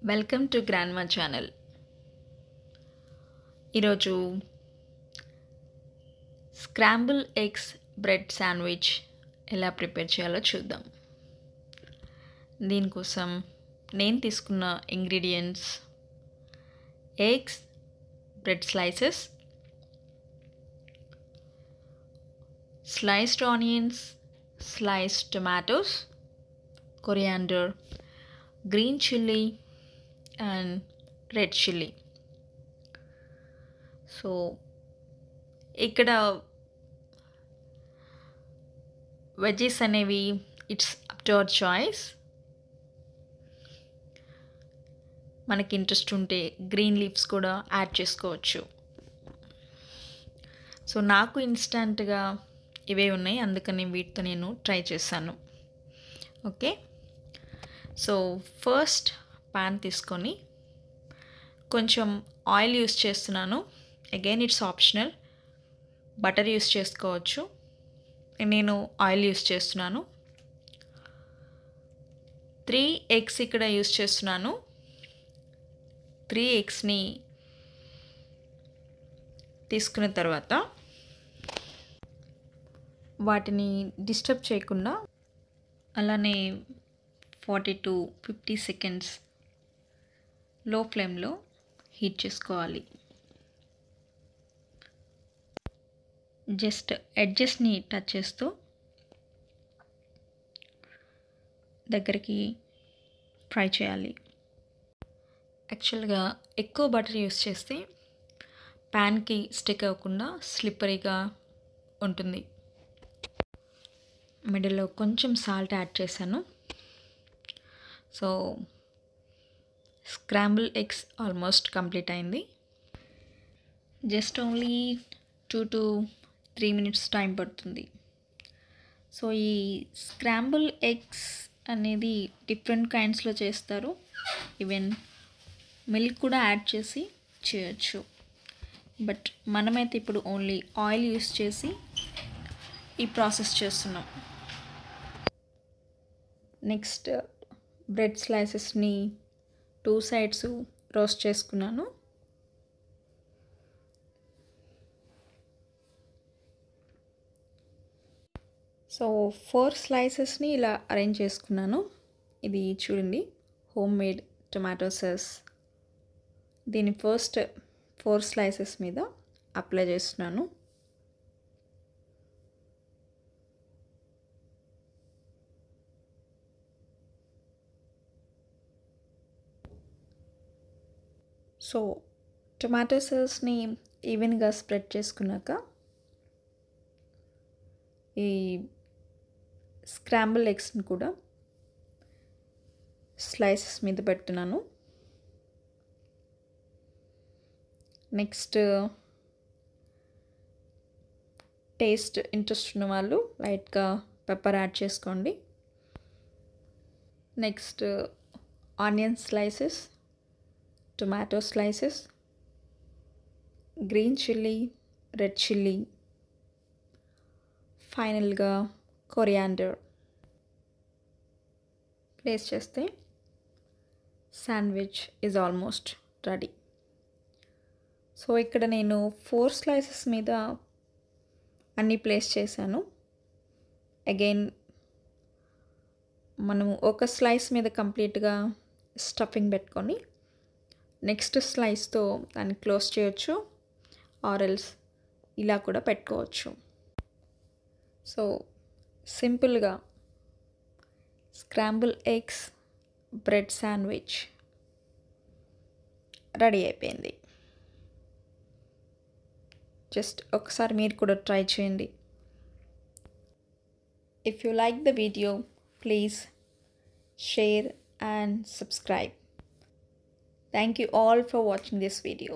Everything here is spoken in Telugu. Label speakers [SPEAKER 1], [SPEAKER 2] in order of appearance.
[SPEAKER 1] Welcome to grandma channel. ఈరోజు స్క్రాంబుల్ ఎగ్స్ బ్రెడ్ శాండ్విచ్ ఎలా ప్రిపేర్ చేయాలో చూద్దాం. దీనికోసం నేను తీసుకున్న ingredients: eggs, bread slices, sliced onions, sliced tomatoes, coriander, green chilli and red chilli. So ఇక్కడ వెజ్జెస్ అనేవి it's up to our choice. మనకి ఇంట్రెస్ట్ ఉంటే గ్రీన్ లీవ్స్ కూడా యాడ్ చేసుకోవచ్చు. సో నాకు ఇన్స్టంట్గా ఇవే ఉన్నాయి, అందుకని వీటితో నేను ట్రై చేశాను. ఓకే, సో ఫస్ట్ పాన్ తీసుకొని కొంచెం ఆయిల్ యూస్ చేస్తున్నాను. Again it's optional, butter use చేసుకోవచ్చు. నేను ఆయిల్ యూస్ చేస్తున్నాను. 3 ఎగ్స్ ఇక్కడ యూస్ చేస్తున్నాను. 3 ఎగ్స్ని తీసుకున్న తర్వాత వాటిని డిస్టర్బ్ చేయకుండా అలానే 40 to 50 సెకండ్స్ లో ఫ్లేమ్లో హీట్ చేసుకోవాలి. జస్ట్ ఎడ్జెస్ని టచ్ చేస్తూ దగ్గరికి ఫ్రై చేయాలి. యాక్చువల్గా ఎక్కువ బటర్ యూస్ చేస్తే ప్యాన్కి స్టిక్ అవ్వకుండా స్లిప్పరీగా ఉంటుంది. మిడిల్లో కొంచెం సాల్ట్ యాడ్ చేశాను. So scramble eggs almost complete అయింది. Just only 2 to 3 minutes time పడుతుంది. సో ఈ స్క్రాంబుల్ ఎగ్స్ అనేది డిఫరెంట్ కైండ్స్లో చేస్తారు. ఈవెన్ మిల్క్ కూడా యాడ్ చేసి చేయొచ్చు. బట్ మనమైతే ఇప్పుడు ఓన్లీ ఆయిల్ యూస్ చేసి ఈ ప్రాసెస్ చేస్తున్నాం. నెక్స్ట్ బ్రెడ్ స్లైసెస్ని 2 sides రోస్ట్ చేసుకున్నాను. సో 4 slicesని ఇలా అరేంజ్ చేసుకున్నాను. ఇది చూడండి, హోమ్ మేడ్ టొమాటో సాస్. దీన్ని ఫస్ట్ 4 slices మీద అప్లై చేస్తున్నాను. సో టొమాటో సాస్ని ఈవెన్గా స్ప్రెడ్ చేసుకున్నాక ఈ స్క్రాంబుల్ ఎగ్స్ని కూడా స్లైసెస్ మీద పెడుతున్నాను. నెక్స్ట్ టేస్ట్ ఇంట్రెస్ట్ ఉన్న వాళ్ళు లైట్గా పెప్పర్ యాడ్ చేసుకోండి. Next onion slices, tomato slices, green chilli, red chilli, ఫైనల్గా కొరియాండర్ ప్లేస్ చేస్తే sandwich is almost ready. So ఇక్కడ నేను 4 slices మీద అన్నీ ప్లేస్ చేశాను. అగైన్ మనము ఒక స్లైస్ మీద కంప్లీట్గా స్టఫింగ్ పెట్టుకొని నెక్స్ట్ స్లైస్తో దాన్ని క్లోజ్ చేయొచ్చు, ఆర్ ఎల్స్ ఇలా కూడా పెట్టుకోవచ్చు. సో సింపుల్గా scramble eggs bread sandwich ready అయిపోయింది. జస్ట్ ఒకసారి మీరు కూడా ట్రై చేయండి. If you like the video, please share and subscribe. Thank you all for watching this video.